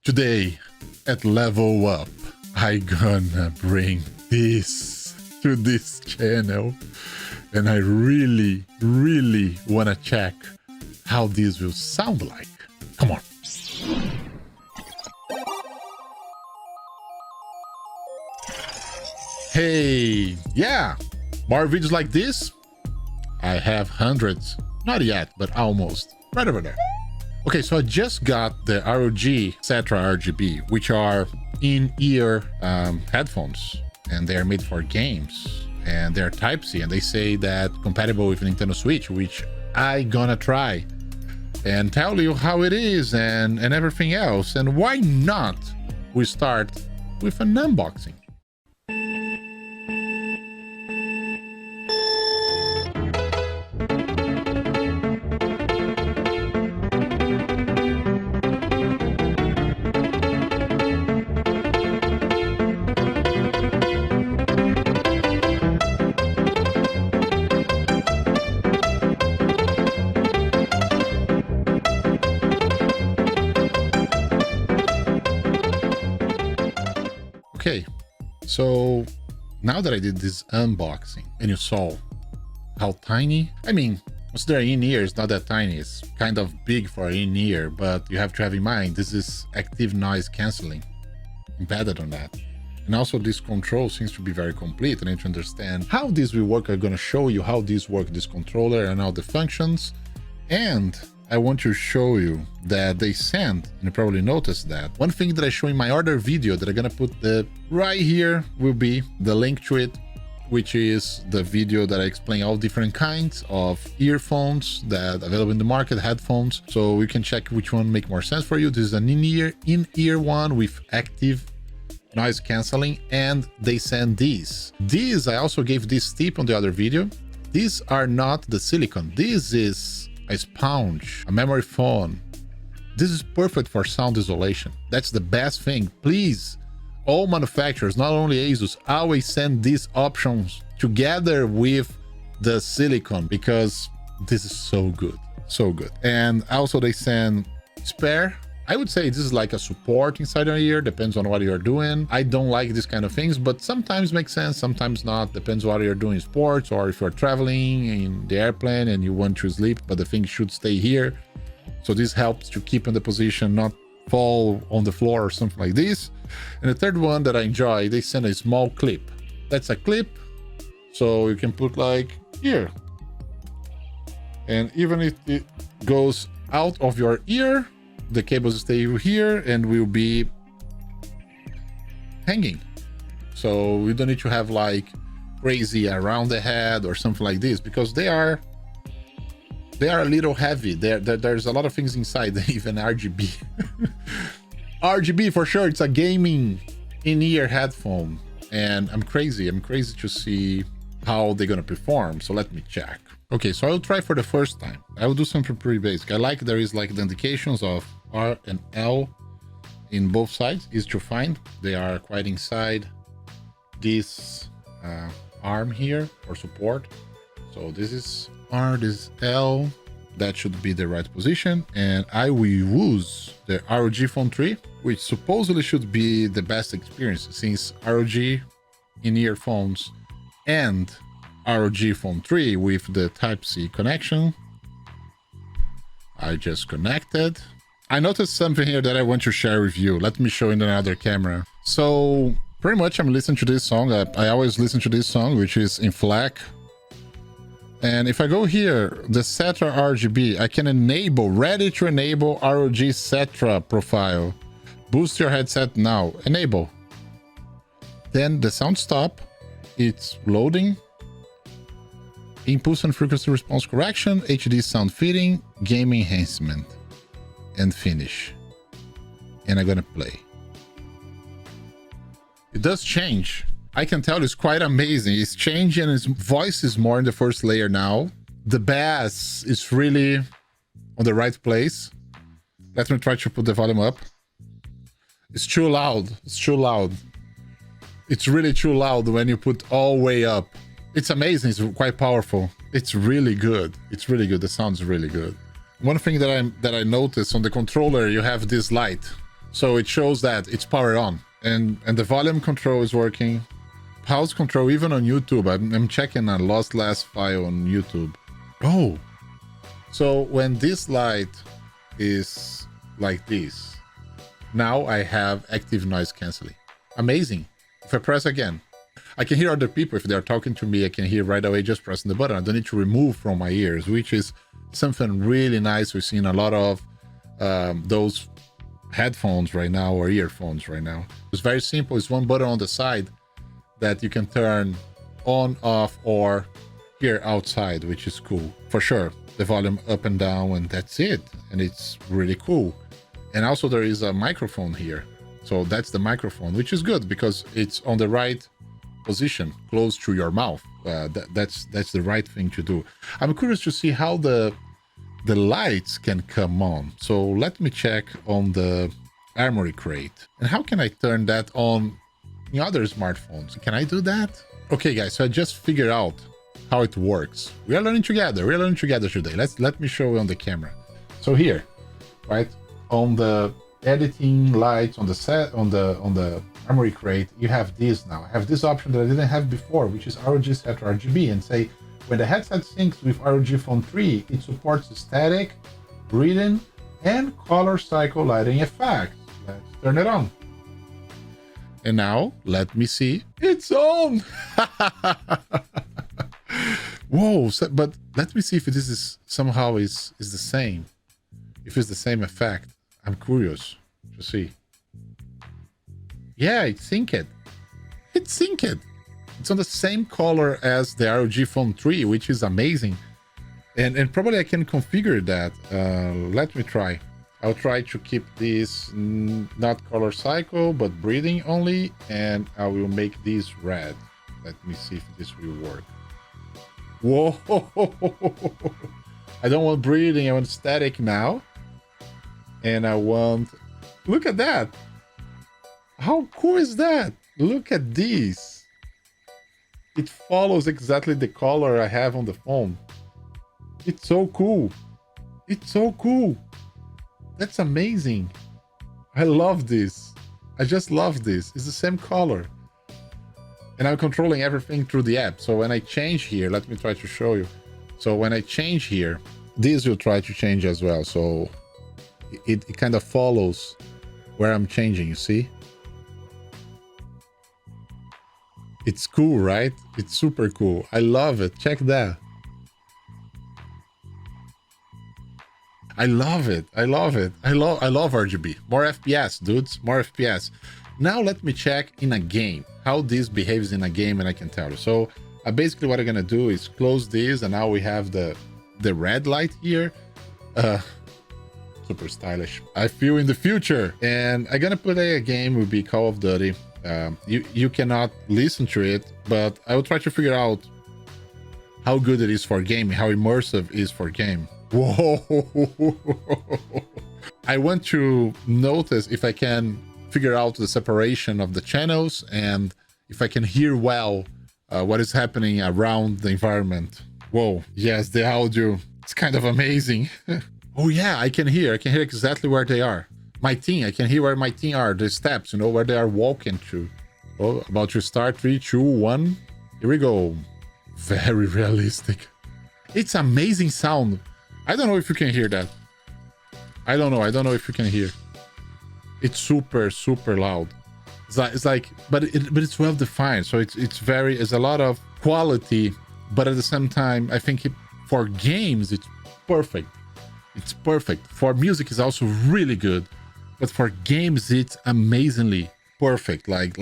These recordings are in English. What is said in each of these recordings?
Today at Level Up, I gonna bring this to this channel, and I really wanna check how this will sound like. Come on. Hey, yeah, more videos like this. I have hundreds, not yet, but almost, right over there. Okay, so I just got the ROG CETRA RGB, which are in-ear headphones, and they're made for games, and they're Type-C, and they say that compatible with Nintendo Switch, which I gonna try and tell you how it is and everything else. And why not we start with an unboxing? Okay, so now that I did this unboxing and you saw how tiny, I mean, consider in-ear is not that tiny, it's kind of big for in-ear, but you have to have in mind this is active noise cancelling embedded on that. And also this control seems to be very complete. I need to understand how this will work. I'm going to show you how this works, this controller and all the functions. And I want to show you that they sent, and you probably noticed that, one thing that I show in my other video that I'm gonna put right here will be the link to it, which is the video that I explain all different kinds of earphones that are available in the market, headphones, so you can check which one make more sense for you. This is an in-ear one with active noise cancelling, and they send these. These, I also gave this tip on the other video. These are not the silicone. This is a sponge, a memory foam. This is perfect for sound isolation. That's the best thing. Please, all manufacturers, not only ASUS, always send these options together with the silicone, because this is so good, so good. And also they send spare. I would say this is like a support inside your ear, depends on what you're doing. I don't like this kind of things, but sometimes makes sense, sometimes not. Depends what you're doing, sports, or if you're traveling in the airplane and you want to sleep, but the thing should stay here. So this helps to keep in the position, not fall on the floor or something like this. And the third one that I enjoy, they send a small clip. That's a clip, so you can put like here. And even if it goes out of your ear, the cables stay here and will be hanging, so you don't need to have like crazy around the head or something like this, because they are a little heavy. There's a lot of things inside, even RGB. RGB for sure. It's a gaming in-ear headphone, and I'm crazy to see how they're gonna perform. So let me check. Okay, so I'll try for the first time. I will do something pretty basic. I like there is like the indications of R and L in both sides, easy to find. They are quite inside this arm here for support. So this is R, this is L. That should be the right position. And I will use the ROG Phone 3, which supposedly should be the best experience, since ROG in-ear phones and ROG Phone 3 with the Type-C connection. I just connected. I noticed something here that I want to share with you. Let me show in another camera. So pretty much I'm listening to this song. I always listen to this song, which is in FLAC. And if I go here, the CETRA RGB, I can enable, ready to enable ROG CETRA profile. Boost your headset now, enable. Then the sound stop, it's loading. Impulse and frequency response correction, HD sound fitting, game enhancement, and finish. And I'm gonna play. It does change. I can tell it's quite amazing. It's changing, and its voice is more in the first layer now. The bass is really on the right place. Let me try to put the volume up. It's too loud. It's too loud. It's really too loud when you put all the way up. It's amazing. It's quite powerful. It's really good. It's really good. The sound's really good. One thing that I noticed on the controller, you have this light. So it shows that it's powered on, and the volume control is working. Pulse control, even on YouTube. I'm checking a lost last file on YouTube. Oh, so when this light is like this, now I have active noise canceling. Amazing. If I press again, I can hear other people. If they're talking to me, I can hear right away just pressing the button. I don't need to remove from my ears, which is something really nice. We've seen a lot of those headphones right now, or earphones right now. It's very simple. It's one button on the side that you can turn on, off, or hear outside, which is cool. For sure, the volume up and down, and that's it. And it's really cool. And also there is a microphone here. So that's the microphone, which is good because it's on the right position, close to your mouth. That's the right thing to do. I'm curious to see how the lights can come on. So let me check on the Armory crate. And how can I turn that on in other smartphones? Can I do that? Okay, guys, so I just figured out how it works. We are learning together. We are learning together today. Let me show you on the camera. So here, right on the editing lights on the set on the Armory crate, you have this now. I have this option that I didn't have before, which is ROG CETRA RGB, and say when the headset syncs with ROG Phone 3, it supports static, breathing, and color cycle lighting effects. Let's turn it on. And now let me see. It's on. Whoa! But let me see if this is somehow is the same. If it's the same effect. I'm curious to see. Yeah, it's synced. It's synced. It's on the same color as the ROG Phone 3, which is amazing. And probably I can configure that. Let me try. I'll try to keep this not color cycle, but breathing only. And I will make this red. Let me see if this will work. Whoa! I don't want breathing. I want static now. And I want... Look at that! How cool is that? Look at this. It follows exactly the color I have on the phone. It's so cool. It's so cool. That's amazing. I love this. I just love this. It's the same color. And I'm controlling everything through the app. So when I change here, let me try to show you. So when I change here, this will try to change as well. So it kind of follows where I'm changing, you see? It's cool, right? It's super cool. I love it. Check that. I love it. I love it. I love RGB. More FPS, dudes. More FPS. Now let me check in a game how this behaves in a game, and I can tell you. So basically what I'm gonna do is close this, and now we have the red light here. Super stylish. I feel in the future, and I'm gonna play a game. Will be Call of Duty. You cannot listen to it, but I will try to figure out how good it is for gaming, how immersive it is for game. Whoa! I want to notice if I can figure out the separation of the channels and if I can hear well what is happening around the environment. Whoa! Yes, the audio. It's kind of amazing. Oh yeah, I can hear exactly where they are. My team, I can hear where my team are, the steps, you know, where they are walking to. Oh, about to start, 3, 2, 1. Here we go. Very realistic. It's amazing sound. I don't know if you can hear that. I don't know if you can hear. It's super, super loud. It's like, but it's well defined. So it's a lot of quality, but at the same time, I think for games, it's perfect. It's perfect. For music, it's also really good. But for games, it's amazingly perfect. Like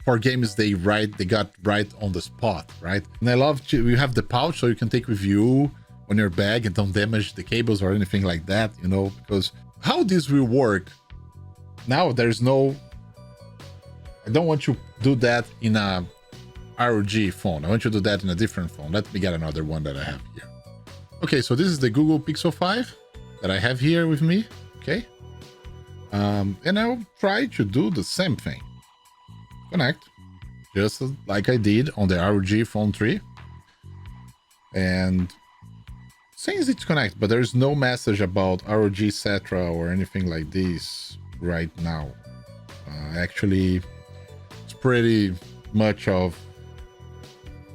for games, they got right on the spot, right? And I love you have the pouch, so you can take with you on your bag and don't damage the cables or anything like that, you know, because how this will work now, there's no, I don't want you to do that in a ROG phone. I want you to do that in a different phone. Let me get another one that I have here. Okay, so this is the Google Pixel 5 that I have here with me. Okay. And I'll try to do the same thing. Connect, just like I did on the ROG Phone 3. And since it's connected, but there's no message about ROG CETRA or anything like this, right now. Actually, it's pretty much of,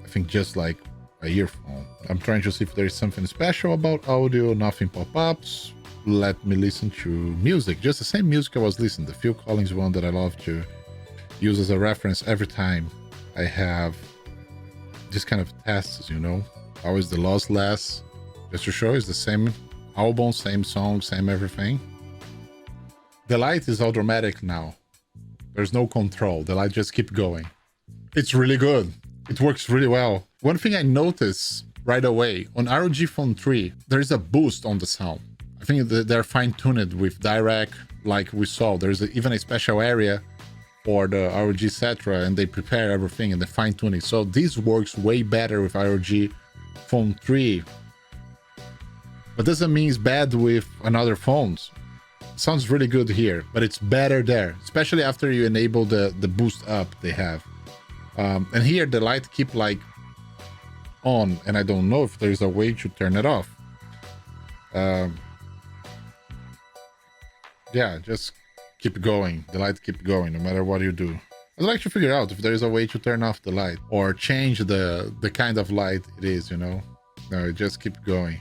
I think, just like a earphone. I'm trying to see if there is something special about audio. Nothing pop-ups. Let me listen to music. Just the same music I was listening. The Phil Collins one that I love to use as a reference every time I have this kind of tests, you know. Always the lossless. Just to show it's the same album, same song, same everything. The light is all dramatic now. There's no control. The light just keep going. It's really good. It works really well. One thing I noticed right away, on ROG Phone 3, there's a boost on the sound. I think they're fine-tuned with direct, like we saw. There's even a special area for the ROG CETRA, and they prepare everything and they fine-tune it. So this works way better with ROG Phone 3. But doesn't mean it's bad with another phones. Sounds really good here, but it's better there, especially after you enable the boost up they have. And here the light keep like on, and I don't know if there's a way to turn it off. Yeah, just keep going. The light keep going no matter what you do. I'd like to figure out if there's a way to turn off the light or change the kind of light it is, you know. No, it just keep going.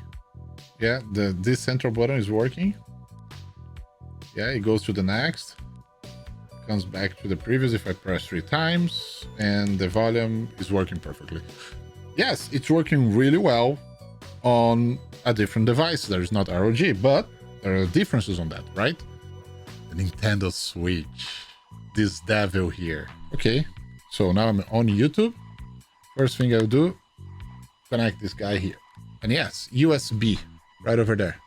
Yeah, this central button is working. Yeah, it goes to the next, comes back to the previous if I press 3 times, and the volume is working perfectly. Yes, it's working really well on a different device that is not ROG, but there are differences on that, right? The Nintendo Switch, this devil here. Okay, so now I'm on YouTube. First thing I'll do, connect this guy here. And yes, USB, right over there.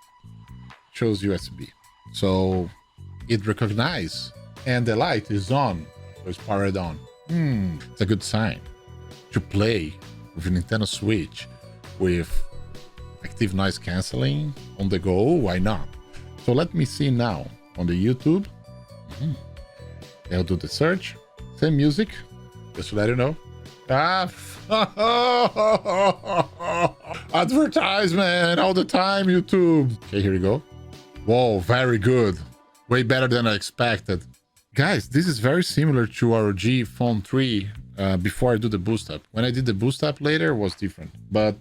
Shows USB. So it recognizes, and the light is on, so it's powered on. It's a good sign. To play with a Nintendo Switch with active noise cancelling on the go, why not? So let me see now on the YouTube. I'll do the search, same music, just to let you know. Advertisement all the time, YouTube. Okay, here we go. Whoa, very good. Way better than I expected. Guys, this is very similar to ROG Phone 3 before I do the boost up. When I did the boost up later, it was different. But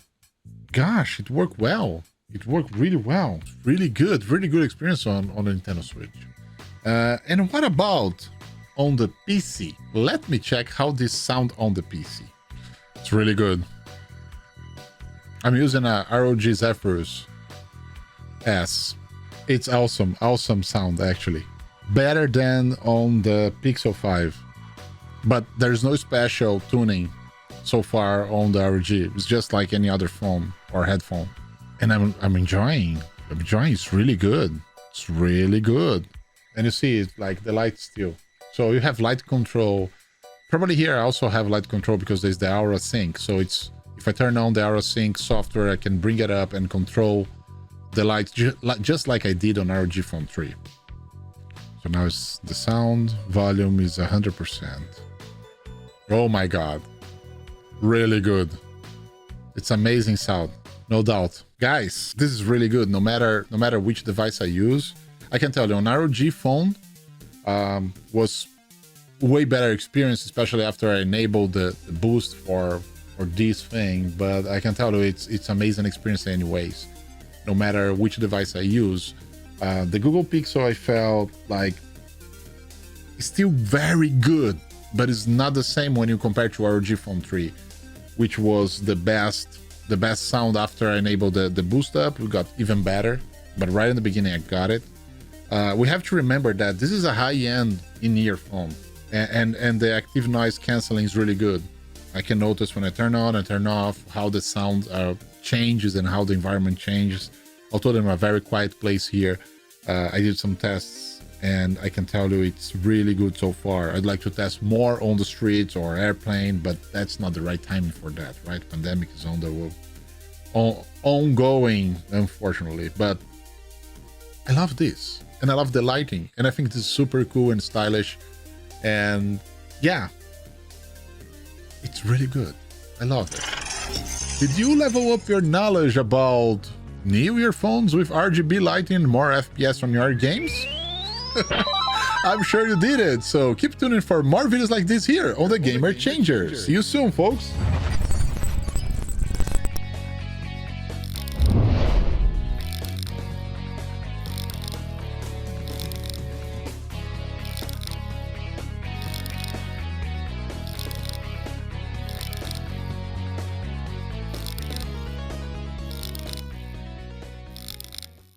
gosh, it worked well. It worked really well. Really good experience on the Nintendo Switch. And what about on the PC? Let me check how this sound on the PC. It's really good. I'm using a ROG Zephyrus S. It's awesome sound actually. Better than on the Pixel 5. But there's no special tuning so far on the ROG. It's just like any other phone or headphone. And I'm enjoying. It's really good. It's really good. And you see it's like the light still. So you have light control. Probably here I also have light control because there's the Aura Sync. So it's, if I turn on the Aura Sync software, I can bring it up and control the light just like I did on ROG Phone 3. So now it's the sound volume is 100%. Oh my god, really good. It's amazing sound, no doubt. Guys, this is really good. No matter which device I use, I can tell you on ROG Phone was way better experience, especially after I enabled the boost for this thing. But I can tell you it's amazing experience anyways. No matter which device I use. The Google Pixel, I felt like it's still very good, but it's not the same when you compare to ROG Phone 3, which was the best sound after I enabled the boost up. We got even better, but right in the beginning I got it. We have to remember that this is a high-end in-ear phone, and the active noise canceling is really good. I can notice when I turn on and turn off how the sound changes and how the environment changes. Although I'm a very quiet place here, I did some tests and I can tell you it's really good so far. I'd like to test more on the streets or airplane, but that's not the right timing for that, right? Pandemic is ongoing, unfortunately. But I love this and I love the lighting, and I think this is super cool and stylish, and yeah, it's really good. I love it. Did you level up your knowledge about new earphones with RGB lighting and more FPS on your games? I'm sure you did it. So keep tuning for more videos like this here on the Gamer Changer. See you soon, folks.